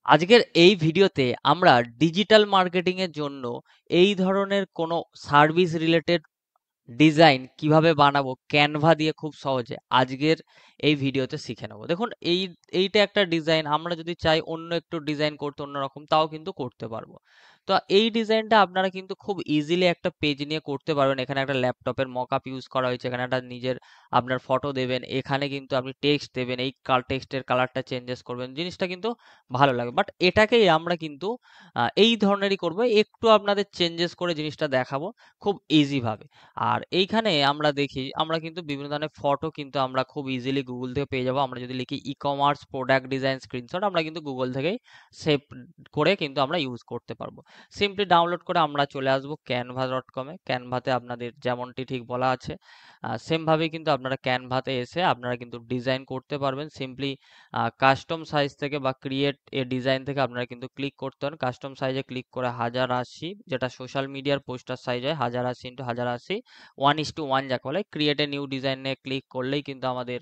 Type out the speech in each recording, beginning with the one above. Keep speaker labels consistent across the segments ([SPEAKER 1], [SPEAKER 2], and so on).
[SPEAKER 1] আজকের এই ভিডিওতে আমরা ডিজিটাল মার্কেটিং এর জন্য এই ধরনের কোনো সার্ভিস রিলেটেড ডিজাইন কিভাবে বানাবো ক্যানভা দিয়ে খুব সহজে আজকের এই ভিডিওতে শিখে নেবো। দেখুন, এইটা একটা ডিজাইন, আমরা যদি চাই অন্য একটু ডিজাইন করতে অন্যরকম তাও কিন্তু করতে পারবো। তো এই ডিজাইনটা আপনারা কিন্তু খুব ইজিলি একটা পেজ নিয়ে করতে পারবেন। এখানে একটা ল্যাপটপের মকআপ ইউজ করা হয়েছে, এখানে একটা নিজের আপনার ফটো দেবেন, এখানে কিন্তু আপনি টেক্সট দেবেন, এই টেক্সটের কালারটা চেঞ্জেস করবেন, জিনিসটা কিন্তু ভালো লাগে। বাট এটাকেই আমরা কিন্তু এই ধরনেরই করবো, একটু আপনাদের চেঞ্জেস করে জিনিসটা দেখাবো খুব ইজি ভাবে। আর এইখানে আমরা দেখি, আমরা কিন্তু বিভিন্ন ধরনের ফটো কিন্তু আমরা খুব ইজিলি গুগল থেকে পেয়ে যাবো। আমরা যদি লিখি e commerce product design screenshot, আমরা কিন্তু গুগল থেকেই সেভ করে কিন্তু আমরা ইউজ করতে পারবো। সিম্পলি ডাউনলোড করে আমরা চলে আসবো canva.com-এ। ক্যানভাতে আপনাদের যেমনটি ঠিক বলা আছে সেম ভাবেই কিন্তু আপনারা ক্যানভাতে এসে আপনারা কিন্তু ডিজাইন করতে পারবেন। সিম্পলি কাস্টম সাইজ থেকে বা ক্রিয়েট এ ডিজাইন থেকে আপনারা কিন্তু ক্লিক করতে পারেন। কাস্টম সাইজে ক্লিক করে 1080, যেটা সোশ্যাল মিডিয়ার পোস্টার সাইজ হয়, 1080x1080, 1:1 যাকে বলে, ক্রিয়েট এ নিউ ডিজাইনে ক্লিক করলেই কিন্তু আমাদের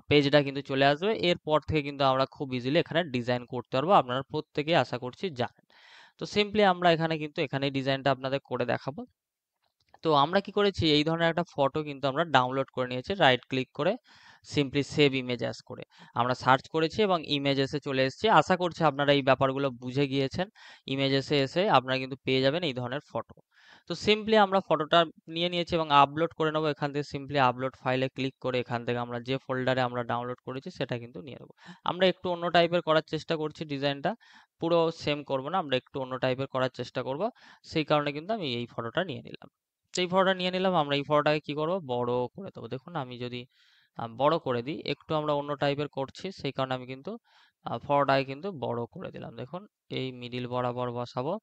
[SPEAKER 1] পেজটা কিন্তু চলে আসবে। এরপর থেকে কিন্তু আমরা খুব ইজিলি এখানে ডিজাইন করতে পারবো, আপনারা প্রত্যেকেই আশা করছি জানেন। তো সিম্পলি আমরা এখানে কিন্তু এখানে ডিজাইনটা আপনাদের করে দেখাবো। তো আমরা কি করেছি, এই ধরনের একটা ফটো কিন্তু আমরা ডাউনলোড করে নিয়েছি, রাইট ক্লিক করে সিম্পলি সেভ ইমেজ অ্যাজ করে আমরা সার্চ করেছি এবং ইমেজেসে চলে এসেছি। আশা করছি আপনারা এই ব্যাপারগুলো বুঝে গিয়েছেন। ইমেজেসে এসে আপনারা কিন্তু পেয়ে যাবেন এই ধরনের ফটো। তো সিম্পলি আমরা ফটোটা নিয়ে নিয়েছি এবং আপলোড করে নেবো। এখান থেকে সিম্পলি আপলোড ফাইলে ক্লিক করে এখান থেকে আমরা যে ফোল্ডারে আমরা ডাউনলোড করেছি সেটা কিন্তু নিয়ে নেবো। আমরা একটু অন্য টাইপের করার চেষ্টা করছি ডিজাইনটা, পুরো সেম করব না, আমরা একটু অন্য টাইপের করার চেষ্টা করব। সেই কারণে কিন্তু আমি এই ফটোটা নিয়ে নিলাম। তো এই ফটোটা নিয়ে নিলাম, আমরা এই ফটোটাকে কি করব, বড় করে দেবো। দেখুন, আমি যদি বড় করে দিই, একটু আমরা অন্য টাইপের করছি সেই কারণে আমি কিন্তু ফটোটাকে কিন্তু বড় করে দিলাম। দেখুন, এই মিডিল বরাবর বসাবো।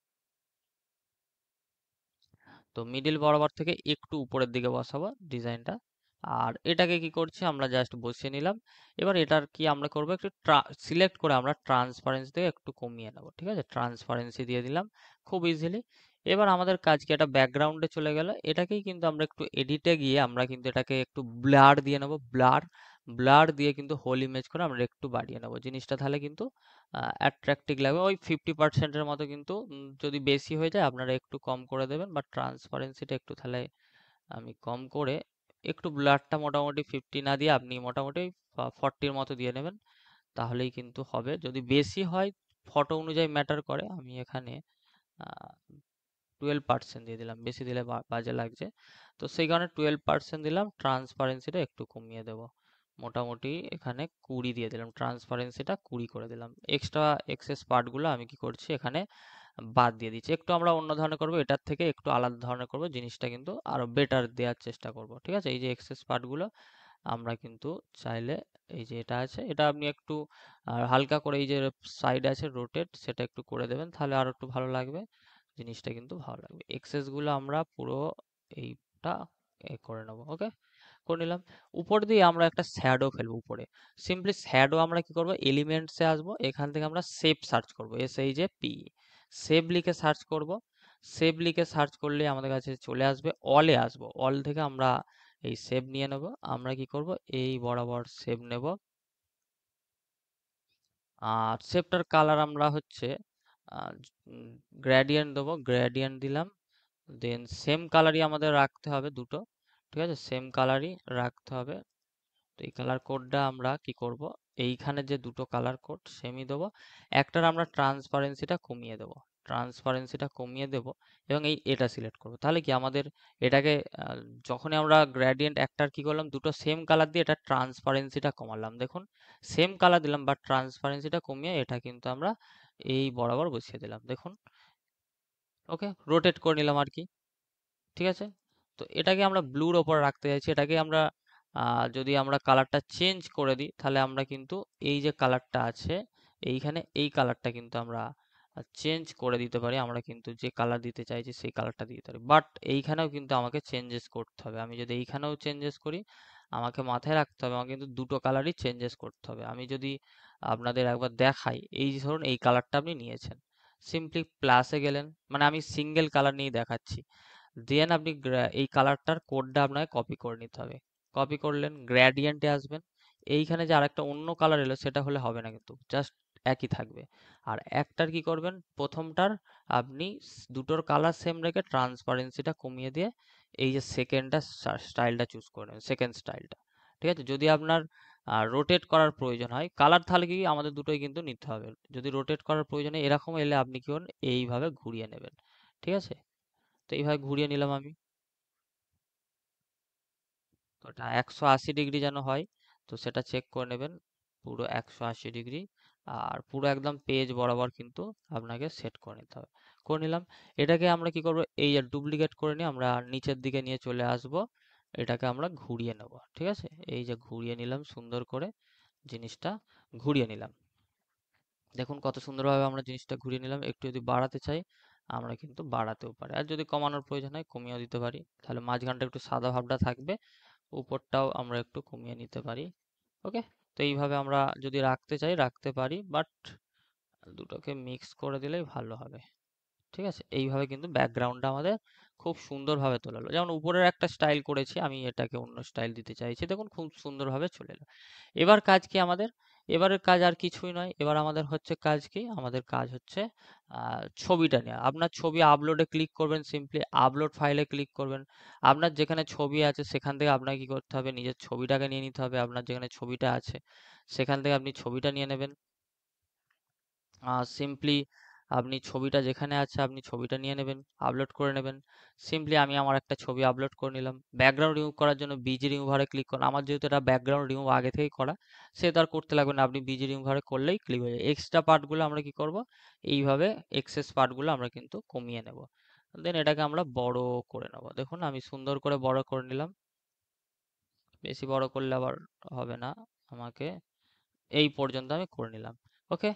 [SPEAKER 1] তো মিডিল বরাবর থেকে একটু উপরের দিকে বসাবো ডিজাইনটা। আর এটাকে কি করছি, আমরা জাস্ট বসিয়ে নিলাম। এবার এটার কি আমরা করব, একটু সিলেক্ট করে আমরা ট্রান্সপারেন্সি থেকে একটু কমিয়ে নেব। ঠিক আছে, ট্রান্সপারেন্সি দিয়ে দিলাম খুব ইজিলি। এবার আমাদের কাজ কি, একটা ব্যাকগ্রাউন্ডে চলে গেল। এটাকেই কিন্তু আমরা একটু এডিটে গিয়ে আমরা কিন্তু এটাকে একটু ব্লার দিয়ে নেব। ব্লার ব্লার দিয়ে কিন্তু হোল ইমেজ করে আমরা একটু বাড়িয়ে নেব জিনিসটা, তাহলে কিন্তু অ্যাট্রাক্টিভ লাগবে। ওই 50%-এর মতো কিন্তু, যদি বেশি হয়ে যায় আপনারা একটু কম করে দেবেন, বা ট্রান্সপারেন্সিটা একটু তাহলে আমি কম করে, একটু ব্লারটা মোটামুটি 50 না দিয়ে আপনি মোটামুটি 40-এর মতো দিয়ে নেবেন, তাহলেই কিন্তু হবে। যদি বেশি হয়, ফটো অনুযায়ী ম্যাটার করে, আমি এখানে 12% দিয়ে দিলাম, বেশি দিলে বাজে লাগছে। তো সেই কারণে 12% দিলাম। ট্রান্সপারেন্সিটা একটু কমিয়ে দেবো, মোটামুটি এখানে 20 দিয়ে দিলাম। ট্রান্সপারেন্সিটা 20 করে দিলাম। এক্সট্রা এক্সেস পার্টগুলো আমি কি করছি, এখানে বাদ দিয়ে দিচ্ছি। একটু আমরা অন্য ধরনের করবো, এটার থেকে একটু আলাদা ধরনের করবো, জিনিসটা কিন্তু আরো বেটার দেওয়ার চেষ্টা করব। ঠিক আছে, এই যে এক্সেস পার্টগুলো আমরা কিন্তু চাইলে, এই যে এটা আছে, এটা আপনি একটু হালকা করে, এই যে সাইড আছে রোটেট, সেটা একটু করে দেবেন, তাহলে আরো একটু ভালো লাগবে, জিনিসটা কিন্তু ভালো লাগবে। এক্সেস গুলো আমরা পুরো এইটা করে নেবো। ওকে, করে নিলাম। উপর দিয়ে আমরা একটা শ্যাডো ফেলবো উপরে। সিম্পলি শ্যাডো আমরা কি করব, এলিমেন্টসে আসবো, এখান থেকে আমরা শেপ সার্চ করব, SHAP, শেপ লিখে সার্চ করব। শেপ লিখে সার্চ করলে আমাদের কাছে চলে আসবে, অলে আসবো, অল থেকে আমরা এই শেপ নিয়ে নেব। আমরা কি করব, এই বরাবর শেপ নেব। আর শেপটার কালার আমরা হচ্ছে গ্রেডিয়েন্ট দেবো, গ্রেডিয়েন্ট দিলাম। দেন সেম কালারই আমাদের রাখতে হবে দুটো। ঠিক আছে, সেম কালারই রাখতে হবে। তো এই কালার কোডটা আমরা কি করব, এইখানে যে দুটো কালার কোড সেমই দেবো। একটার আমরা ট্রান্সপারেন্সিটা কমিয়ে দেবো, ট্রান্সপারেন্সিটা কমিয়ে দেব, এবং এটা সিলেক্ট করব। তাহলে কি আমাদের এটাকে যখনই আমরা গ্রেডিয়েন্ট একটার কি করলাম, দুটো সেম কালার দিয়ে এটা ট্রান্সপারেন্সিটা কমালাম। দেখুন, সেম কালার দিলাম বাট ট্রান্সপারেন্সিটা কমিয়ে এটা কিন্তু আমরা এই বরাবর বসিয়ে দিলাম। দেখুন, ওকে, রোটেট করে নিলাম আর কি। ঠিক আছে, তো এটাকে আমরা ব্লুর ওপর রাখতে চাইছি। এটাকে আমরা যদি আমরা কালারটা চেঞ্জ করে দিই, তাহলে আমরা কিন্তু এই যে কালারটা আছে এইখানে, এই কালারটা কিন্তু আমরা চেঞ্জ করে দিতে পারি। আমরা কিন্তু যে কালার দিতে চাইছি সেই কালারটা দিতে পারি, বাট এইখানেও কিন্তু আমাকে চেঞ্জেস করতে হবে। আমি যদি এইখানেও চেঞ্জেস করি, আমাকে মাথায় রাখতে হবে আমাকে কিন্তু দুটো কালারই চেঞ্জেস করতে হবে। আমি যদি আপনাদের একবার দেখাই, এই যে ধরুন এই কালারটা আপনি নিয়েছেন, সিম্পলি প্লাসে গেলেন, মানে আমি সিঙ্গেল কালার নিয়ে দেখাচ্ছি। দেন আপনি এই কালারটার কোডটা আপনাকে কপি করে নিতে হবে। কপি করলেন, গ্রেডিয়েন্টে আসবেন, এইখানে যে আরেকটা অন্য কালার এলো সেটা হলে হবে না, কিন্তু জাস্ট একই থাকবে। আর একটার কি করবেন, প্রথমটার আপনি দুটোর কালার সেম রেখে ট্রান্সপারেন্সিটা কমিয়ে দিয়ে এই যে সেকেন্ডটা স্টাইলটা চুজ করে নেবেন, সেকেন্ড স্টাইলটা। ঠিক আছে, যদি আপনার রোটেট করার প্রয়োজন হয় কালার, তাহলে কি আমাদের দুটোই কিন্তু নিতে হবে। যদি রোটেট করার প্রয়োজন হয় এরকম এলে আপনি কি করুন, এইভাবে ঘুরিয়ে নেবেন। ঠিক আছে, তো এইভাবে ঘুরিয়ে নিলাম আমি। তো এটা 180 ডিগ্রি যেন হয়, তো সেটা চেক করে নেবেন, পুরো 180 ডিগ্রি। আর পুরো একদম পেজ বরাবর কিন্তু আপনাকে সেট করে নিতে হবে। করে নিলাম। এটাকে আমরা কি করব, এই যে ডুপ্লিকেট করে নিয়ে আমরা নিচের দিকে নিয়ে চলে আসব। এটাকে আমরা ঘুরিয়ে নেব। ঠিক আছে, এই যে ঘুরিয়ে নিলাম সুন্দর করে, জিনিসটা ঘুরিয়ে নিলাম। দেখুন কত সুন্দরভাবে আমরা জিনিসটা ঘুরিয়ে নিলাম। একটু যদি বাড়াতে চাই আমরা কিন্তু বাড়াতেও পারি, আর যদি কমানোর প্রয়োজন হয় কমিয়েও দিতে পারি। তাহলে মাঝখানটা একটু সাদা ভাবটা থাকবে, উপরটাও আমরা একটু কমিয়ে নিতে পারি। ওকে, তো এইভাবে আমরা যদি রাখতে চাই রাখতে পারি, বাট দুটোকে মিক্স করে দিলেই ভালো হবে। ঠিক আছে, এইভাবে কিন্তু ব্যাকগ্রাউন্ডটা আমাদের খুব সুন্দরভাবে তোলা হলো। যেমন উপরের একটা স্টাইল করেছি, আমি এটাকে অন্য স্টাইল দিতে চাইছি, দেখুন খুব সুন্দরভাবে চলে এলো। এবার কাজ কি আমাদের, এবারের কাজ আর কিছুই নয়, এবার আমাদের হচ্ছে কাজ কি, আমাদের কাজ হচ্ছে ছবিটা নেওয়া। আপনার ছবি আপলোডে ক্লিক করবেন, সিম্পলি আপলোড ফাইলে ক্লিক করবেন। আপনার যেখানে ছবি আছে সেখান থেকে আপনাকে কি করতে হবে, নিজের ছবিটাকে নিয়ে নিতে হবে। আপনার যেখানে ছবিটা আছে সেখান থেকে আপনি ছবিটা নিয়ে নেবেন। সিম্পলি আপনি ছবিটা যেখানে আছে আপনি ছবিটা নিয়ে নেবেন, আপলোড করে নেবেন। সিম্পলি আমি আমার একটা ছবি আপলোড করে নিলাম। ব্যাকগ্রাউন্ড রিমুভ করার জন্য বিজি রিমুভারে ক্লিক করুন। আমার যেহেতু এটা ব্যাকগ্রাউন্ড রিমুভ আগে থেকেই করা, সেটা আর করতে লাগবে না, আপনি বিজি রিমুভারে করলেই ক্লিক হয়ে যায়। এক্সট্রা পার্টগুলো আমরা কি করব, এইভাবে এক্সেস পার্টগুলো আমরা কিন্তু কমিয়ে নেব। দেন এটাকে আমরা বড় করে নেব। দেখুন আমি সুন্দর করে বড় করে নিলাম। বেশি বড় করলে আবার হবে না, আমাকে এই পর্যন্ত আমি করে নিলাম। ওকে,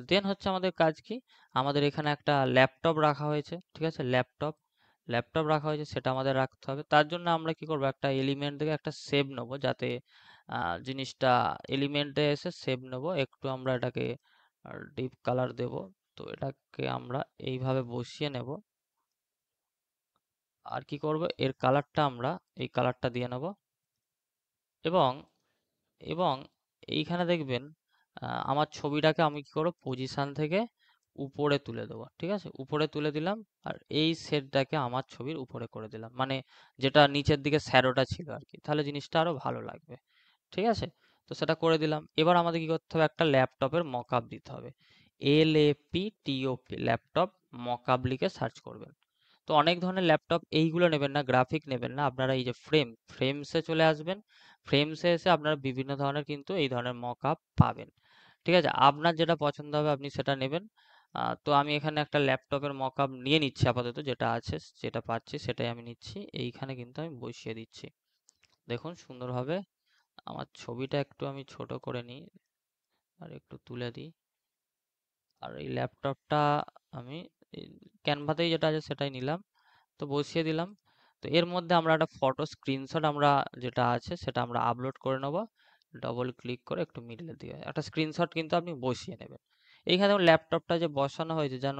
[SPEAKER 1] দেন হচ্ছে আমাদের কাজ কি, আমাদের এখানে একটা ল্যাপটপ রাখা হয়েছে। ঠিক আছে, ল্যাপটপ ল্যাপটপ রাখা হয়েছে, সেটা আমাদের রাখতে হবে। তার জন্য আমরা কি করব, একটা এলিমেন্ট থেকে একটা শেপ নেবো, যাতে জিনিসটা এলিমেন্টে এসে শেপ নেব। একটু আমরা এটাকে ডিপ কালার দেব। তো এটাকে আমরা এইভাবে বসিয়ে নেব। আর কি করব, এর কালারটা আমরা এই কালারটা দিয়ে নেব। এবং এবং এইখানে দেখবেন আমার ছবিটাকে আমি কি করব, পজিশন থেকে উপরে তুলে দেবো। ঠিক আছে, উপরে তুলে দিলাম। আর এই সেটটাকে আমার ছবির উপরে করে দিলাম, মানে যেটা নিচের দিকে শ্যাডোটা ছিল আর কি, তাহলে জিনিসটা আরো ভালো লাগবে। ঠিক আছে, তো সেটা করে দিলাম। এবার আমাদের কি করতে হবে, একটা ল্যাপটপের মকআপ দিতে হবে। LAPTOP, ল্যাপটপ মকআপ লিখে সার্চ করবেন। তো অনেক ধরনের ল্যাপটপ, এইগুলো নেবেন না, গ্রাফিক নেবেন না, আপনারা এই যে ফ্রেমসে চলে আসবেন। ফ্রেমসে এসে আপনারা বিভিন্ন ধরনের কিন্তু এই ধরনের মকআপ পাবেন। ঠিক আছে, আপনার যেটা পছন্দ হবে আপনি সেটা নেবেন। তো আমি এখানে একটা ল্যাপটপের মকআপ নিয়ে নিচ্ছি আপাতত, যেটা আছে যেটা পাচ্ছি সেটাই আমি নিচ্ছি। এইখানে কিন্তু আমি বসিয়ে দিচ্ছি। দেখুন সুন্দরভাবে আমার ছবিটা একটু আমি ছোট করে নিই, আর একটু তুলে দিই। আর এই ল্যাপটপটা আমি ক্যানভাতেই যেটা আছে সেটাই নিলাম, তো বসিয়ে দিলাম। তো এর মধ্যে আমরা একটা ফটো স্ক্রিনশট আমরা যেটা আছে সেটা আমরা আপলোড করে নেব। ডবল ক্লিক করে একটু মিডলে দিয়ে একটা স্ক্রিনশট কিন্তু আপনি বসিয়ে নেবেন। এইখানে ল্যাপটপটা যে বসানো হয়েছে যেন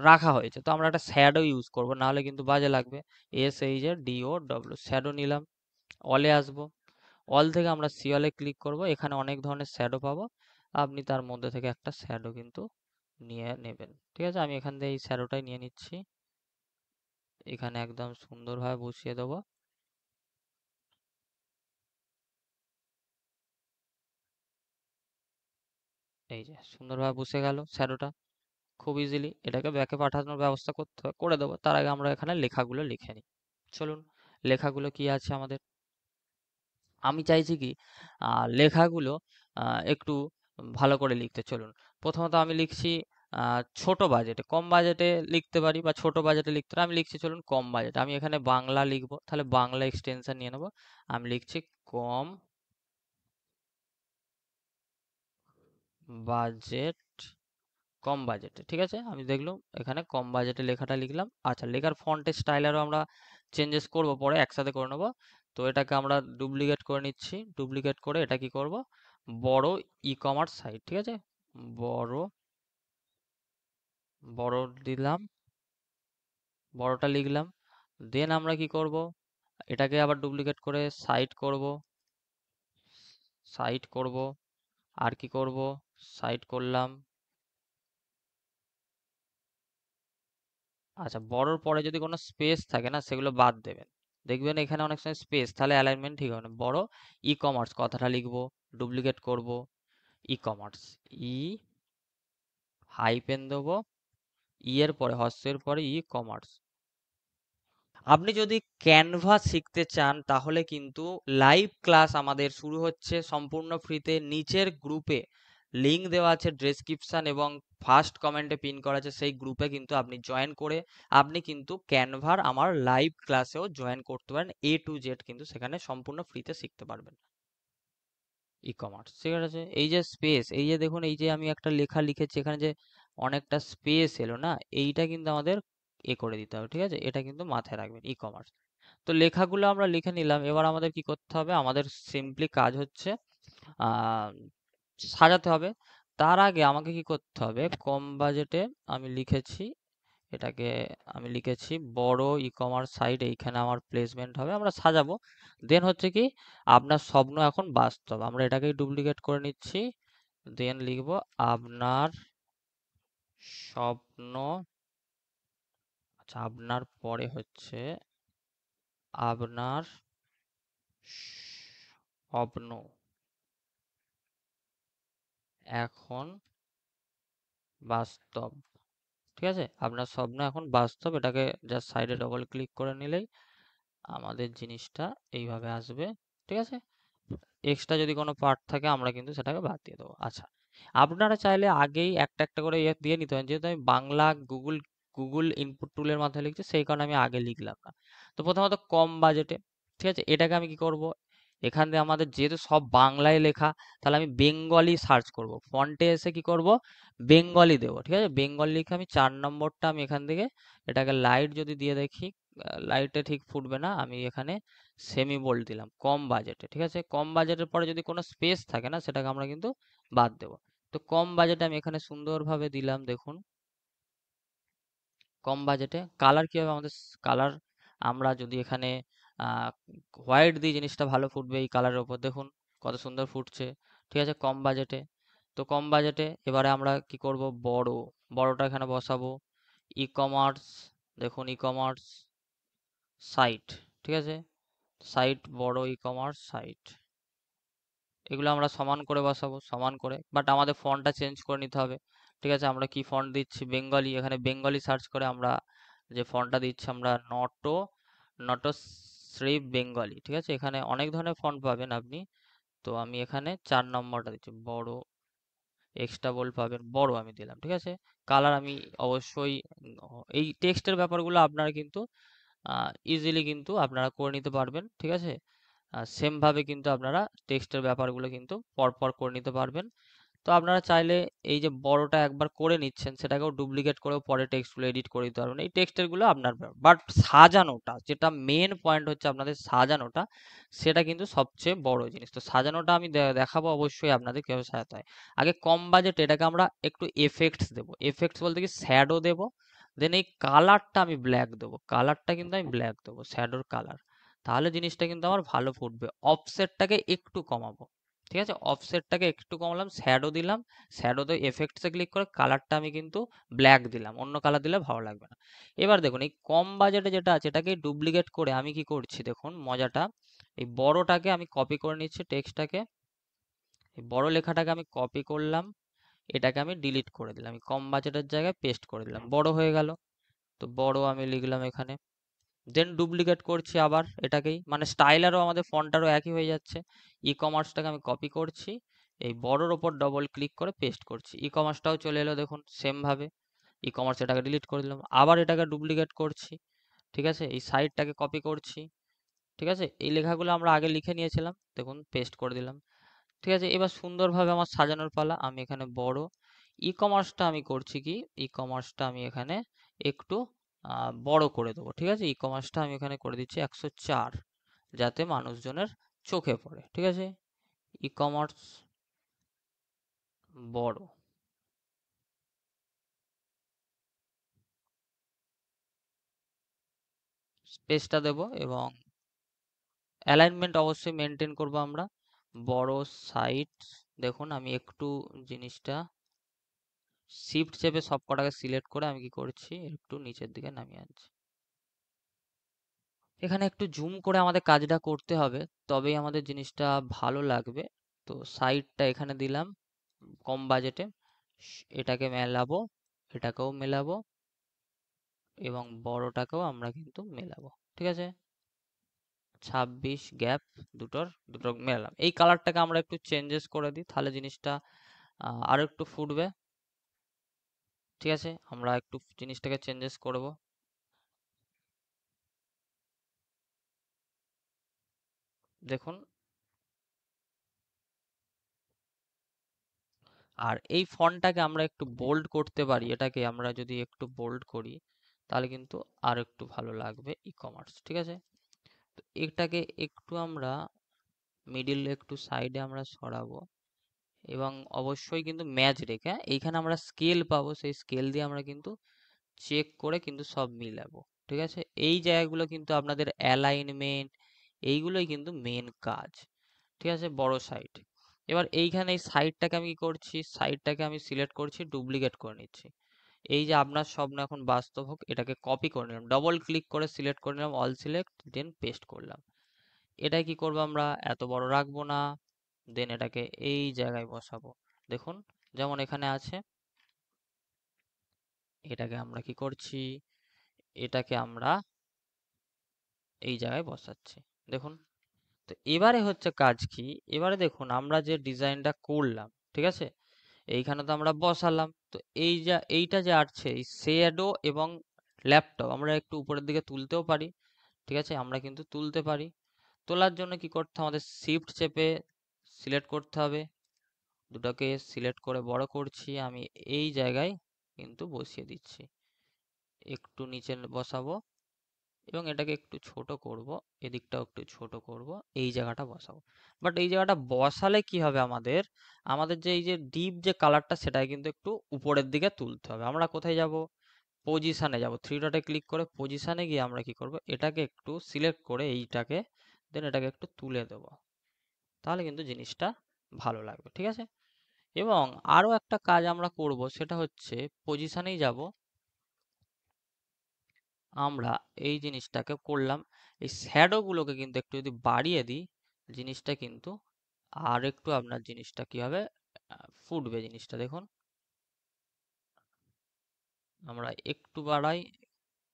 [SPEAKER 1] রাখা হয়েছে, তো আমরা একটা শ্যাডো ইউজ করব, নাহলে কিন্তু বাজে লাগবে। SHADOW শ্যাডো নিলাম। অলে আসবো, অল থেকে আমরা সিওলে ক্লিক করব। এখানে অনেক ধরনের শ্যাডো পাবো, আপনি তার মধ্যে থেকে একটা শ্যাডো কিন্তু নিয়ে নেবেন। ঠিক আছে, আমি এখান থেকে এই শ্যাডোটাই নিয়ে নিচ্ছি। এখানে একদম সুন্দরভাবে বসিয়ে দেবো। এই যে সুন্দরভাবে বসে গেল শ্যাডোটা। খুব ইজিলি এটাকে ব্যাকে পাঠানোর ব্যবস্থা করতে হবে, করে দেবো। তার আগে আমরা এখানে লেখাগুলো লিখে নিই। চলুন, লেখাগুলো কি আছে আমাদের, আমি চাইছি কি লেখাগুলো একটু ভালো করে লিখতে। চলুন, প্রথমত আমি লিখছি ছোট বাজেটে, কম বাজেটে লিখতে পারি বা ছোট বাজেটে লিখতে পারি। আমি লিখছি চলুন কম বাজেট, আমি এখানে বাংলা লিখবো, তাহলে বাংলা এক্সটেনশন নিয়ে নেবো। আমি লিখছি কম বাজেট, কম বাজেটে। ঠিক আছে, আমি দেখলাম এখানে কম বাজেটে লেখাটা লিখলাম। আচ্ছা, লেখার ফন্টের স্টাইল আরও আমরা চেঞ্জেস করব, পরে একসাথে করে নেবো। তো এটাকে আমরা ডুপ্লিকেট করে নিচ্ছি। ডুপ্লিকেট করে এটা কি করব, বড় ই কমার্স সাইট। ঠিক আছে, বড় বড় দিলাম, বড়টা লিখলাম। দেন আমরা কি করব, এটাকে আবার ডুপ্লিকেট করে সাইট করব, সাইট করব। আর কি করব, সাইড করলাম। আচ্ছা, বড়র পরে যদি কোনো স্পেস থাকে না সেগুলো বাদ দেবেন। দেখবেন এখানে অনেক সময় স্পেস, তাহলে অ্যালাইনমেন্ট ঠিক হবে না। বড় ই কমার্স কথাটা লিখবো, ডুপ্লিকেট করব, ই কমার্স, ই হাইপেন দেবো, ই এর পরে হর্ষের পরে ই কমার্স। আপনি যদি ক্যানভা শিখতে চান তাহলে কিন্তু লাইভ ক্লাস আমাদের শুরু হচ্ছে সম্পূর্ণ ফ্রিতে। নিচের গ্রুপে লিংক দেওয়া আছে ডেসক্রিপশন এবং ফার্স্ট কমেন্টে পিন করা আছে, সেই গ্রুপে কিন্তু আপনি জয়েন করে আপনি কিন্তু ক্যানভার আমার লাইভ ক্লাসেও জয়েন করতে পারেন। A to Z কিন্তু সেখানে সম্পূর্ণ ফ্রিতে শিখতে পারবেন। ই কমার্স ঠিক আছে। এই যে স্পেস, এই যে দেখুন, এই যে আমি একটা লেখা লিখেছি এখানে যে অনেকটা স্পেস এলো না, এইটা কিন্তু আমাদের করে দিতে হবে, ঠিক আছে? এটা কিন্তু মাথায় রাখবেন, ই কমার্স। তো লেখাগুলো আমরা লিখে নিলাম। এবার আমাদের কি করতে হবে? আমাদের সিম্পলি কাজ হচ্ছে আহ সাজাতে হবে। তার আগে আমাকে কি করতে হবে? কম বাজেটে আমি লিখেছি, এটাকে আমি লিখেছি বড় ই কমার্স সাইট, এইখানে আমার প্লেসমেন্ট হবে, আমরা সাজাবো। দেন হচ্ছে কি, আপনার স্বপ্ন এখন বাস্তব, আমরা এটাকেই ডুপ্লিকেট করে নিচ্ছি। দেন লিখবো আপনার স্বপ্ন। আচ্ছা, আপনার পরে হচ্ছে আপনার স্বপ্ন এখন বাস্তব, ঠিক আছে? আপনার স্বপ্ন এখন বাস্তব, এটাকে জাস্ট সাইডে ডবল ক্লিক করে নিলেই আমাদের জিনিসটা এইভাবে আসবে, ঠিক আছে? এক্সট্রা যদি কোনো পার্ট থাকে আমরা কিন্তু সেটাকে বাদ দিয়ে দেবো। আচ্ছা, আপনারা চাইলে আগেই একটা একটা করে ইয়ে দিয়ে নিতে পারেন, যেহেতু আমি বাংলা গুগল গুগল ইনপুট টুলের মাধ্যমে লিখছি সেই কারণে আমি আগে লিখলাম না। তো প্রথমত কম বাজেটে, ঠিক আছে, এটাকে আমি কি করব? এখান থেকে আমাদের যেহেতু সব বাংলায় লেখা, তাহলে আমি বেঙ্গলি সার্চ করব, ফন্টে এসে কি করব? বেঙ্গলি দেবো, ঠিক আছে? বেঙ্গলি লিখে আমি 4 নম্বরটা আমি এখান থেকে এটাকে লাইট যদি দিয়ে দেখি, লাইটে ঠিক ফুটবে না, আমি এখানে সেমি বোল্ড দিলাম কম বাজেটে, ঠিক আছে? কম বাজেটের পরে যদি কোনো স্পেস থাকে না সেটাকে আমরা কিন্তু বাদ দেবো। তো কম বাজেটে আমি এখানে সুন্দরভাবে দিলাম, দেখুন। কম বাজেটে কালার কি হবে আমাদের? কালার আমরা যদি এখানে হোয়াইট দিই জিনিসটা ভালো ফুটবে এই কালারের ওপর, দেখুন কত সুন্দর ফুটছে, ঠিক আছে? কম বাজেটে। তো কম বাজেটে এবারে আমরা কি করব? বড়টা এখানে বসাবো। ই কমার্স, দেখুন ই কমার্স সাইট, ঠিক আছে? সাইট বড় ই কমার্স সাইট, এগুলো আমরা সমান করে বসাবো, সমান করে, বাট আমাদের ফন্টটা চেঞ্জ করে নিতে হবে, ঠিক আছে? আমরা কি ফন্ট দিচ্ছি? বেঙ্গলি, এখানে বেঙ্গলি সার্চ করে আমরা যে ফন্টটা দিচ্ছি আমরা নটো শ্রী বেঙ্গলি, ঠিক আছে? এখানে অনেক ধরনের ফন্ট পাবেন আপনি। তো আমি এখানে 4 নম্বরটা দিচ্ছি, বড়, এক্সট্রা বোল্ড পাবেন, বড় আমি দিলাম, ঠিক আছে? কালার আমি অবশ্যই এই টেক্সটের ব্যাপারগুলো আপনারা কিন্তু ইজিলি কিন্তু আপনারা করে নিতে পারবেন, ঠিক আছে? সেম ভাবে কিন্তু আপনারা টেক্সটের ব্যাপারগুলো কিন্তু পরপর করে নিতে পারবেন। তো আপনারা চাইলে এই যে বড়টা একবার করে নিচ্ছেন সেটাকেও ডুপ্লিকেট করেও পরে টেক্সটগুলো এডিট করে দিতে পারবেন, এই টেক্সটের গুলো আপনার ব্যাপার। বাট সাজানোটা যেটা মেন পয়েন্ট হচ্ছে আপনাদের সাজানোটা, সেটা কিন্তু সবচেয়ে বড় জিনিস। তো সাজানোটা আমি দেখাবো অবশ্যই আপনাদের কিভাবে সাজাতে হয়। আগে কম বাজেট এটাকে আমরা একটু এফেক্টস দেবো, এফেক্টস বলতে কি শ্যাডো দেবো। দেন এই কালারটা আমি ব্ল্যাক দেবো, কালারটা কিন্তু আমি ব্ল্যাক দেবো, শ্যাডোর কালার। তাহলে জিনিসটা কিন্তু আমার ভালো ফুটবে। অফসেটটাকে একটু কমাবো, ঠিক আছে? অফসেটটাকে একটু কমালাম, শ্যাডো দিলাম, শ্যাডোতে এফেক্টসে ক্লিক করে কালারটা আমি কিন্তু ব্ল্যাক দিলাম, অন্য কালার দিলে ভালো লাগবে না। এবার দেখুন এই কম বাজেটে যেটা আছে এটাকে ডুপ্লিকেট করে আমি কি করছি দেখুন মজাটা, এই বড়টাকে আমি কপি করে নিচ্ছি, টেক্সটটাকে, এই বড় লেখাটাকে আমি কপি করলাম, এটাকে আমি ডিলিট করে দিলাম, এই কম বাজেটের জায়গায় পেস্ট করে দিলাম, বড় হয়ে গেল। তো বড় আমি লিখলাম এখানে। দেন ডুপ্লিকেট করছি আবার এটাকেই, মানে স্টাইলারও আমাদের ফন্টারও একই হয়ে যাচ্ছে। ই কমার্সটাকে আমি কপি করছি, এই বড়র ওপর ডবল ক্লিক করে পেস্ট করছি, ই কমার্সটাও চলে এলো, দেখুন সেম ভাবে। ই কমার্স এটাকে ডিলিট করে দিলাম, আবার এটাকে ডুপ্লিকেট করছি, ঠিক আছে? এই সাইডটাকে কপি করছি, ঠিক আছে? এই লেখাগুলো আমরা আগে লিখে নিয়েছিলাম, দেখুন পেস্ট করে দিলাম, ঠিক আছে? এবার সুন্দরভাবে আমার সাজানোর পালা। আমি এখানে বড় ই কমার্সটা আমি করছি কি, ই কমার্সটা আমি এখানে একটু বড় করে দেবো, ঠিক আছে? ই কমার্সটা আমি এখানে করে দিচ্ছি 104, যাতে মানুষজনের চোখে পড়ে, ঠিক আছে? ই কমার্স বড়, স্পেসটা দেবো এবং অ্যালাইনমেন্ট অবশ্যই মেনটেন করব আমরা। বড় সাইট দেখুন আমি একটু জিনিসটা শিফট চেপে সব কটাকে সিলেক্ট করে আমি কি করছি, একটু নিচের দিকে নামিয়ে আনছি। এখানে একটু জুম করে আমাদের কাজটা করতে হবে, তবেই আমাদের জিনিসটা ভালো লাগবে। তো সাইডটা এখানে দিলাম কম বাজেটে, এটাকে মেলাবো, এটাকেও মেলাবো, এবং বড়টাকেও আমরা কিন্তু মেলাবো। ঠিক আছে, 26 গ্যাপ দুটোর মেলালাম। এই কালারটাকে আমরা একটু চেঞ্জেস করে দিই, তাহলে জিনিসটা আরো একটু ফুটবে। ঠিক আছে, আমরা একটু জিনিসটাকে চেঞ্জেস করব। দেখুন, আর এই ফন্টটাকে আমরা একটু বোল্ড করতে পারি, এটাকে আমরা যদি একটু বোল্ড করি তাহলে কিন্তু আর একটু ভালো লাগবে ই কমার্স। ঠিক আছে, তো এটাকে একটু আমরা মিডিল একটু সাইডে আমরা সরাবো, এবং অবশ্যই কিন্তু ম্যাচ রেখে, হ্যাঁ? এইখানে আমরা স্কেল পাবো, সেই স্কেল দিয়ে আমরা কিন্তু চেক করে কিন্তু সব মিলাবো। ঠিক আছে, এই জায়গাগুলো কিন্তু আপনাদের অ্যালাইনমেন্ট, এইগুলোই কিন্তু মেন কাজ। ঠিক আছে, বড় সাইট। এবার এইখানে এই সাইডটাকে আমি কি করছি, সাইডটাকে আমি সিলেক্ট করছি, ডুপ্লিকেট করে নিচ্ছি। এই যে আপনার স্বপ্ন এখন বাস্তব হোক, এটাকে কপি করে নিলাম, ডবল ক্লিক করে সিলেক্ট করে নিলাম, অল সিলেক্ট, দেন পেস্ট করলাম। এটাই কি করবো, আমরা এত বড় রাখবো না, দেন এটাকে এই জায়গায় বসাবো। দেখুন, যেমন এখানে আছে, এটাকে আমরা কি করছি, এটাকে আমরা এই জায়গায় বসাচ্ছি। দেখুন, তো এবারে হচ্ছে কাজ কি, এবারে দেখুন আমরা যে ডিজাইনটা করলাম, ঠিক আছে, এইখানে তো আমরা বসালাম, তো এইটা যে আছে, এই শ্যাডো এবং ল্যাপটপ আমরা একটু উপরের দিকে তুলতেও পারি। ঠিক আছে, আমরা কিন্তু তুলতে পারি। তোলার জন্য কি করতে হবে, আমাদের শিফট চেপে সিলেক্ট করতে হবে, দুটোকে সিলেক্ট করে বড় করছি, আমি এই জায়গায় কিন্তু বসিয়ে দিচ্ছি, একটু নিচে বসাবো, এবং এটাকে একটু ছোট করব, এদিকটাও একটু ছোট করব, এই জায়গাটা বসাবো। বাট এই জায়গাটা বসালে কি হবে, আমাদের আমাদের যে এই যে ডিপ যে কালারটা, সেটাই কিন্তু একটু উপরের দিকে তুলতে হবে। আমরা কোথায় যাব, পজিশনে যাব, থ্রি ডটে ক্লিক করে পজিশনে গিয়ে আমরা কি করব, এটাকে একটু সিলেক্ট করে এইটাকে, দেন এটাকে একটু তুলে দেব, তাহলে কিন্তু জিনিসটা ভালো লাগবে। ঠিক আছে, এবং আরো একটা কাজ আমরা করব, সেটা হচ্ছে পজিশনেই যাব, আমরা এই জিনিসটাকে করলাম, এই শ্যাডো গুলোকে কিন্তু একটু যদি বাড়িয়ে দিই, জিনিসটা কিন্তু আর একটু আপনার জিনিসটা কি হবে, ফুটবে জিনিসটা। দেখুন, আমরা একটু বাড়াই,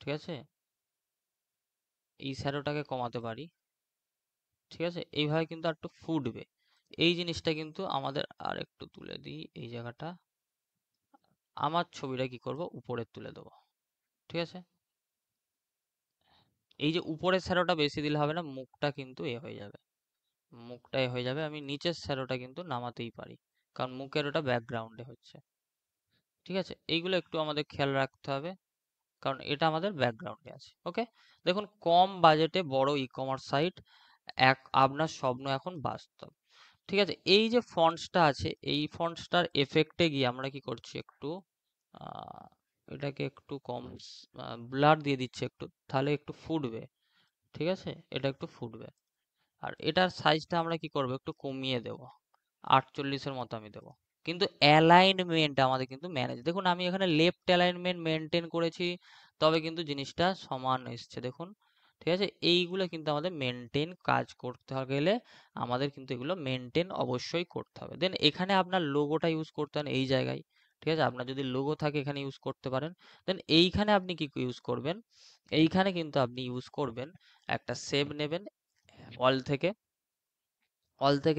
[SPEAKER 1] ঠিক আছে, এই শ্যাডোটাকে কমাতে পারি। ঠিক আছে, এইভাবে কিন্তু আর একটু ফুটবে এই জিনিসটা, কিন্তু আমাদের আর একটু তুলে দিই এই জায়গাটা, আমার ছবিটা কি করব, উপরে তুলে দেবো। ঠিক আছে, এই যে উপরের শ্যাডোটা বেশি দিলে হবে না, মুখটা কিন্তু এ হয়ে যাবে, মুখটাই হয়ে যাবে, আমি নিচের শ্যাডোটা কিন্তু নামাতেই পারি, কারণ মুখের ওটা ব্যাকগ্রাউন্ডে হচ্ছে। ঠিক আছে, এইগুলো একটু আমাদের খেয়াল রাখতে হবে, কারণ এটা আমাদের ব্যাকগ্রাউন্ডে আছে। ওকে, দেখুন, কম বাজেটে বড় ই কমার্স সাইট, আপনার স্বপ্ন এখন বাস্তব। ঠিক আছে, এই যে ফন্টসটা আছে, এই ফন্টসটার এফেক্টে গিয়ে আমরা কি করছি, একটু আহ, এটাকে একটু কম ব্লার দিয়ে দিচ্ছি একটু, তাহলে একটু ফুটবে। ঠিক আছে, এটা একটু ফুটবে। আর এটার সাইজটা আমরা কি করব, একটু কমিয়ে দেব, 48-এর মতো আমি দেবো। কিন্তু অ্যালাইনমেন্ট আমাদের কিন্তু ম্যানেজ, দেখুন আমি এখানে লেফট অ্যালাইনমেন্ট মেনটেন করেছি, তবে কিন্তু জিনিসটা সমান এসছে। দেখুন, ঠিক আছে, এইগুলো কিন্তু আমাদের মেনটেন কাজ করতে গেলে আমাদের কিন্তু এগুলো মেনটেন অবশ্যই করতে হবে। দেন এখানে আপনার লোগোটা ইউজ করতে হবে এই জায়গায়। ঠিক আছে, আপনার যদি লোগো থাকে এখানে ইউজ করতে পারেন। দেন এইখানে আপনি কি ইউজ করবেন, এইখানে কিন্তু আপনি ইউজ করবেন, একটা সেভ নেবেন, অল থেকে,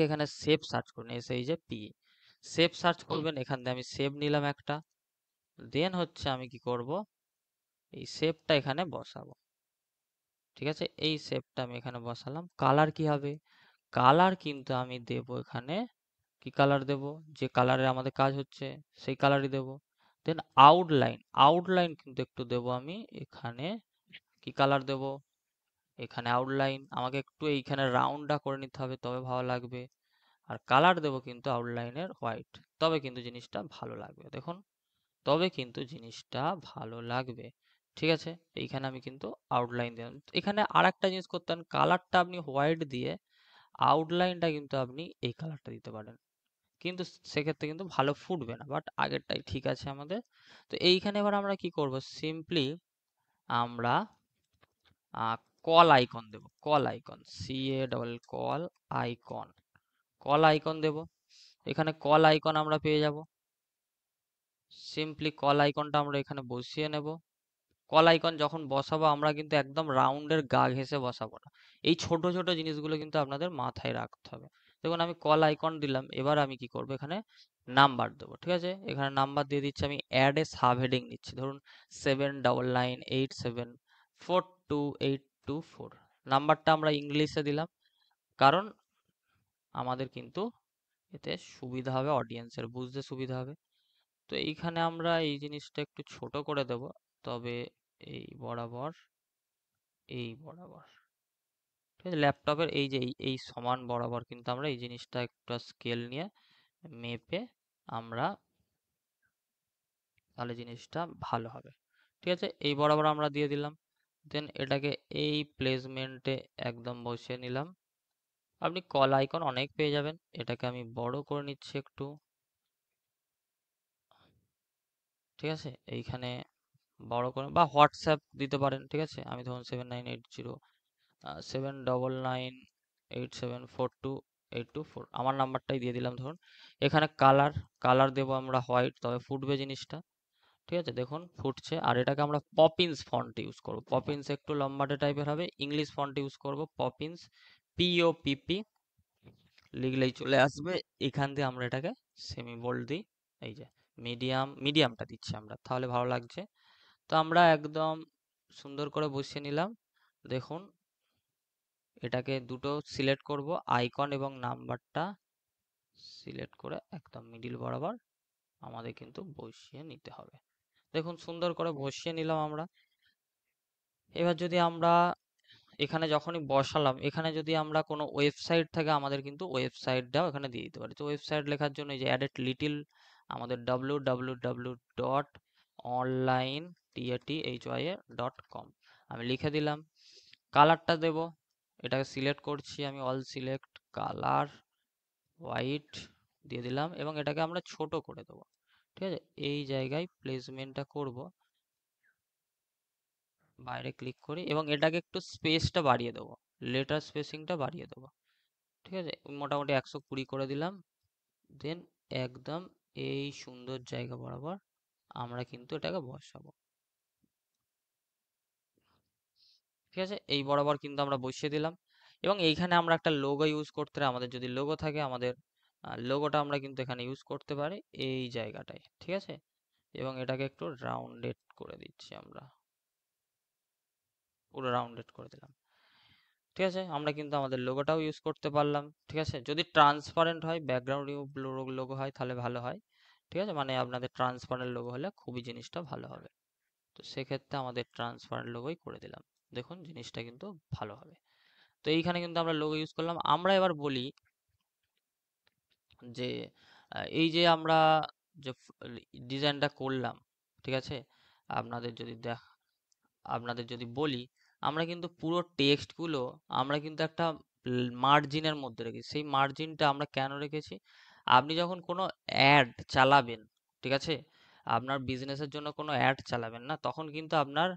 [SPEAKER 1] এখানে সেভ সার্চ করুন, এস এই যে পি, সেভ সার্চ করবেন, এখান থেকে আমি সেভ নিলাম একটা, দেন হচ্ছে আমি কি করব, এই সেভটা এখানে বসাবো। ঠিক আছে, এই সেভটা আমি এখানে বসালাম। কালার কি হবে, কালার কিন্তু আমি দেব এখানে, কি কালার দেব, যে কালারে আমাদের কাজ হচ্ছে সেই কালারই দেব। দেন আউটলাইন, কিন্তু একটু দেব আমি এখানে, কি কালার দেব, এখানে আউটলাইন, আমাকে একটু এইখানে রাউন্ডটা করে নিতে হবে, তবে ভালো লাগবে। আর কালার দেব কিন্তু আউটলাইনের হোয়াইট, তবে কিন্তু জিনিসটা ভালো লাগবে। দেখুন, তবে কিন্তু জিনিসটা ভালো লাগবে। ঠিক আছে, এইখানে আমি কিন্তু আউটলাইন দিলাম। এখানে আর একটা জিনিস করতে পারেন, কালারটা আপনি হোয়াইট দিয়ে আউটলাইনটা কিন্তু আপনি এই কালারটা দিতে পারেন, কিন্তু সেক্ষেত্রে কিন্তু ভালো ফুটবে না, বাট আগেরটাই ঠিক আছে আমাদের। তো এইখানে এবার আমরা কি করব, সিম্পলি আমরা কল আইকন দেব, call icon, call icon, call icon দেব। এখানে কল আইকন আমরা পেয়ে যাব। সিম্পলি কল আইকনটা আমরা এখানে বসিয়ে নেব। কল আইকন যখন বসাবো আমরা কিন্তু একদম রাউন্ডের গা ঘেঁষে বসাবো না, এই ছোট ছোট জিনিসগুলো কিন্তু আপনাদের মাথায় রাখতে হবে। দেখুন আমি কল আইকন দিলাম, এবার আমি কি করব, এখানে নাম্বার দেবো। ঠিক আছে, এখানে নাম্বার দিয়ে দিচ্ছি, আমি অ্যাড এ সাব হেডিং নিচ্ছি, ধরুন 7998742824। নাম্বারটা আমরা ইংলিশে দিলাম, কারণ আমাদের কিন্তু এতে সুবিধা হবে, অডিয়েন্সের বুঝতে সুবিধা হবে। তো এইখানে আমরা এই জিনিসটা একটু ছোট করে দেব, তবে এই বরাবর, এই বরাবর, ঠিক আছে, ল্যাপটপের এই যে এই সমান বরাবর কিন্তু আমরা এই জিনিসটা একটা স্কেল নিয়ে মেপে আমরা, তাহলে জিনিসটা ভালো হবে। ঠিক আছে, এই বরাবর আমরা দিয়ে দিলাম। দেন এটাকে এই প্লেসমেন্টে একদম বসিয়ে নিলাম। আপনি কল আইকন অনেক পেয়ে যাবেন, এটাকে আমি বড় করে নিচ্ছি একটু। ঠিক আছে, এইখানে বড় করে, বা হোয়াটসঅ্যাপ দিতে পারেন। ঠিক আছে, আমি ধরুন 7980 799874282 আমার নাম্বারটাই দিয়ে দিলাম ধরুন। এখানে কালার, কালার দেবো আমরা হোয়াইট, তবে ফুটবে জিনিসটা। ঠিক আছে, দেখুন ফুটছে। আর এটাকে আমরা পপিন্স ফন্ট ইউজ করব, পপিন্স একটু লম্বাটে টাইপের হবে, ইংলিশ ফন্ট ইউজ করব, পপিন্স, POPP লিখলেই চলে আসবে। এখান দিয়ে আমরা এটাকে সেমি বোল্ড দিই, এই যে মিডিয়াম, মিডিয়ামটা দিচ্ছি আমরা, তাহলে ভালো লাগছে। তো আমরা একদম সুন্দর করে বসিয়ে নিলাম। দেখুন এটাকে দুটো সিলেক্ট করব, আইকন এবং নাম্বারটা সিলেক্ট করে একদম মিডিল বরাবর আমাদের কিন্তু বসিয়ে নিতে হবে। দেখুন সুন্দর করে বসিয়ে নিলাম আমরা। এবার যদি আমরা এখানে যখনই বসালাম, এখানে যদি আমরা কোনো ওয়েবসাইট থেকে আমাদের কিন্তু ওয়েবসাইটটাও এখানে দিয়ে দিতে পারি। তো ওয়েবসাইট লেখার জন্য এই যে অ্যাডেড লিটিল, আমাদের www.onlinetathy.com আমি লিখে দিলাম। কালারটা দেব, এটাকে সিলেক্ট করছি আমি, অল সিলেক্ট, কালার হোয়াইট দিয়ে দিলাম, এবং এটাকে আমরা ছোট করে দেবো। ঠিক আছে, এই জায়গায় প্লেসমেন্টটা করব, বাইরে ক্লিক করি, এবং এটাকে একটু স্পেসটা বাড়িয়ে দেবো, লেটার স্পেসিংটা বাড়িয়ে দেবো। ঠিক আছে, মোটামুটি 120 করে দিলাম। দেন একদম এই সুন্দর জায়গা বরাবর আমরা কিন্তু এটাকে বসাবো। ঠিক আছে, এই বরাবর কিন্তু আমরা বসিয়ে দিলাম, এবং এইখানে আমরা একটা লোগো ইউজ করতে পারি। আমাদের যদি লোগো থাকে, আমাদের লোগোটা আমরা কিন্তু এখানে ইউজ করতে পারি এই জায়গাটায়। ঠিক আছে, এবং এটাকে একটু রাউন্ডেড করে দিচ্ছি আমরা, পুরো রাউন্ডেড করে দিলাম। ঠিক আছে, আমরা কিন্তু আমাদের লোগোটাও ইউজ করতে পারলাম। ঠিক আছে, যদি ট্রান্সপারেন্ট হয়, ব্যাকগ্রাউন্ড লোগো হয় তাহলে ভালো হয়। ঠিক আছে, মানে আপনাদের ট্রান্সপারেন্ট লোগো হলে খুবই জিনিসটা ভালো হবে। তো সেক্ষেত্রে আমাদের ট্রান্সপারেন্ট লোগোই করে দিলাম, দেখুন জিনিসটা কিন্তু ভালো হবে। তো এইখানে কিন্তু আমরা লোগো ইউজ করলাম। আমরা এবার বলি যে এই যে আমরা যে ডিজাইনটা করলাম, ঠিক আছে, আপনাদের যদি আপনাদের যদি বলি, আমরা কিন্তু পুরো টেক্সটগুলো আমরা কিন্তু একটা মার্জিনের মধ্যে রেখেছি। সেই মার্জিনটা আমরা কেন রেখেছি, আপনি যখন কোনো অ্যাড চালাবেন, ঠিক আছে, আপনার বিজনেসের জন্য কোনো অ্যাড চালাবেন না, তখন কিন্তু আপনার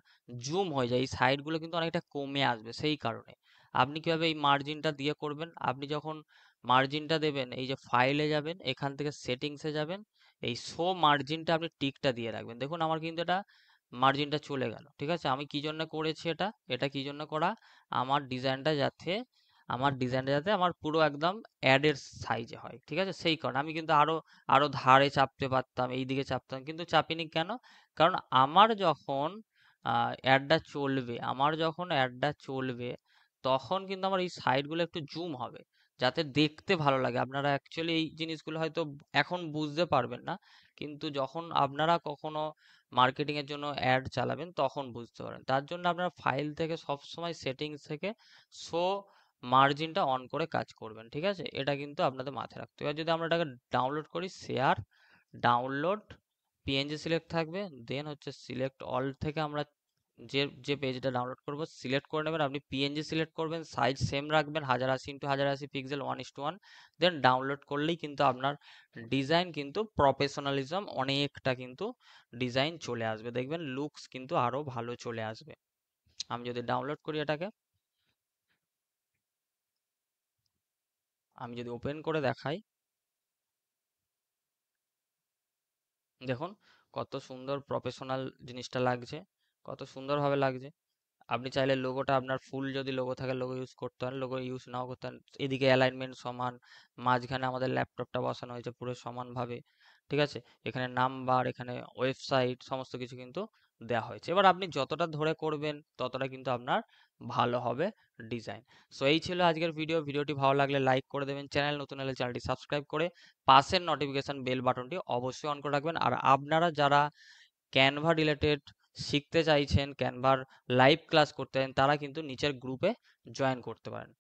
[SPEAKER 1] জুম হয়ে যায়, এই সাইডগুলো কিন্তু অনেকটা কমে আসবে। সেই কারণে আপনি কিভাবে এই মার্জিনটা দিয়ে করবেন, আপনি যখন মার্জিনটা দেবেন, এই যে ফাইলে যাবেন, এখান থেকে সেটিংসে যাবেন, এই শো মার্জিনটা আপনি টিকটা দিয়ে রাখবেন। দেখুন আমার কিন্তু এটা মার্জিনটা চলে গেল। ঠিক আছে, আমি কি জন্য করেছি এটা, এটা কি জন্য করা, আমার ডিজাইনটা যাতে, আমার পুরো একদম অ্যাডের সাইজে হয়। ঠিক আছে, সেই কারণে আমি কিন্তু আরো আরো ধারে চাপতে পারতাম, এই দিকে চাপতাম, কিন্তু চাপিনি কেন, কারণ আমার যখন অ্যাডটা চলবে তখন কিন্তু আমার এই সাইডগুলো একটু জুম হবে, যাতে দেখতে ভালো লাগে। আপনারা অ্যাকচুয়ালি এই জিনিসগুলো হয়তো এখন বুঝতে পারবেন না, কিন্তু যখন আপনারা কখনো মার্কেটিং এর জন্য অ্যাড চালাবেন তখন বুঝতে পারেন। তার জন্য আপনারা ফাইল থেকে সব সময় সেটিংস থেকে শো মার্জিনটা অন করে কাজ করবেন। ঠিক আছে, এটা কিন্তু আপনাদের মাথায় রাখতে হবে। এবার যদি আমরা এটাকে ডাউনলোড করি, শেয়ার, ডাউনলোড, PNG সিলেক্ট থাকবে, দেন হচ্ছে সিলেক্ট অল থেকে আমরা যে যে পেজটা ডাউনলোড করব সিলেক্ট করে নেবেন, আপনি পিএনজি সিলেক্ট করবেন, সাইজ সেম রাখবেন 1080x1080 পিক্সেল 1:1, দেন ডাউনলোড করলেই কিন্তু আপনার ডিজাইন কিন্তু প্রফেশনালিজম অনেকটা কিন্তু ডিজাইন চলে আসবে, দেখবেন লুকস কিন্তু আরো ভালো চলে আসবে। আমি যদি ডাউনলোড করি এটাকে, আমি যদি ওপেন করে দেখাই, দেখুন কত সুন্দর প্রফেশনাল জিনিসটা লাগছে, কত সুন্দরভাবে লাগছে। আপনি চাইলে লোগোটা আপনার ফুল যদি লোগো থাকে লোগো ইউজ করতে পারেন, লোগো ইউজ নাও করতে পারেন। এদিকে অ্যালাইনমেন্ট সমান, মাঝখানে আমাদের ল্যাপটপটা বসানো হয়েছে পুরো সমানভাবে, ঠিক আছে। এখানে নাম্বার, এখানে ওয়েবসাইট, সমস্ত কিছু কিন্তু দেওয়া হয়েছে। এবার আপনি যতটা ধরে করবেন ততটা কিন্তু আপনার ভালো হবে ডিজাইন। সো এই ছিল আজকের ভিডিও। ভিডিওটি ভালো লাগলে লাইক করে দেবেন, চ্যানেল নতুন হলে চ্যানেলটি সাবস্ক্রাইব করে পাশের নোটিফিকেশন বেল বাটনটি অবশ্যই অন করে রাখবেন। আর আপনারা যারা ক্যানভা রিলেটেড শিখতে চাইছেন, ক্যানভার লাইভ ক্লাস করতে চান, তারা কিন্তু নিচের গ্রুপে জয়েন করতে পারেন।